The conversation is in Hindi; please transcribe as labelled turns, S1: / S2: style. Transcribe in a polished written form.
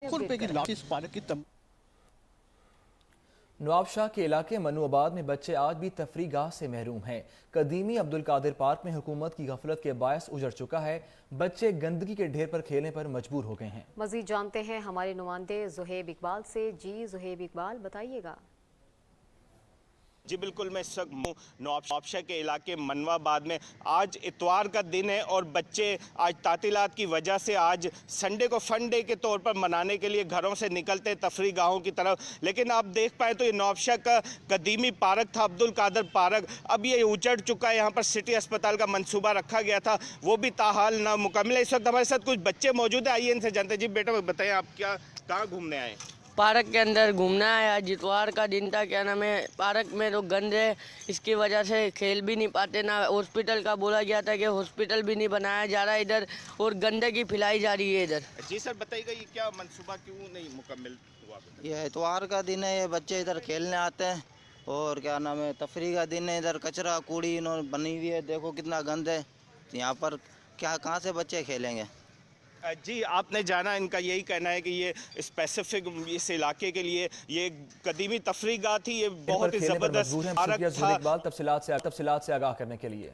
S1: रुपए की लाठी इस पार्क की
S2: नवाबशाह के इलाके मनुआबाद में बच्चे आज भी तफरी गाह से महरूम हैं। कदीमी अब्दुल कादिर पार्क में हुकूमत की गफलत के बायस उजड़ चुका है। बच्चे गंदगी के ढेर पर खेलने पर मजबूर हो गए हैं।
S3: मजीद जानते हैं हमारे नुमाइंदे जुहेब इकबाल से। जी जुहेब इकबाल, बताइएगा।
S4: जी बिल्कुल, मैं इस वक्त नवाबशाह के इलाके मनवाबाद में आज इतवार का दिन है और बच्चे आज तातीलात की वजह से आज संडे को फन डे के तौर पर मनाने के लिए घरों से निकलते तफरी गाहों की तरफ। लेकिन आप देख पाए तो ये नवाबशाह का कदीमी पार्क था, अब्दुल कादिर पार्क, अब ये उजड़ चुका है। यहाँ पर सिटी अस्पताल का मंसूबा रखा गया था, वो भी ताहाल नामुकम्मल है। इस वक्त हमारे साथ कुछ बच्चे मौजूद है, आइए इनसे जानते हैं। जी बेटा बताइए, आप क्या कहाँ घूमने आए?
S5: पार्क के अंदर घूमना है। आज इतवार का दिन था, क्या नाम है, पार्क में तो गंद है, इसकी वजह से खेल भी नहीं पाते ना। हॉस्पिटल का बोला गया था कि हॉस्पिटल भी नहीं बनाया जा रहा इधर, और गंदगी फैलाई जा रही है इधर।
S4: जी सर बताइएगा, ये क्या मंसूबा क्यों नहीं मुकम्मल हुआ?
S6: ये इतवार का दिन है, ये बच्चे इधर खेलने आते हैं और क्या नाम है, तफरी का दिन है। इधर कचरा कूड़ी इन्होंने बनी हुई है, देखो कितना गंद है यहाँ पर, क्या कहाँ से बच्चे खेलेंगे?
S4: जी आपने जाना, इनका यही कहना है कि ये स्पेसिफिक इस इलाके के लिए ये कदीमी तफरी गाह थी, ये बहुत ही ज़बरदस्त पार्क था।
S2: तफसीलात से आगाह करने के लिए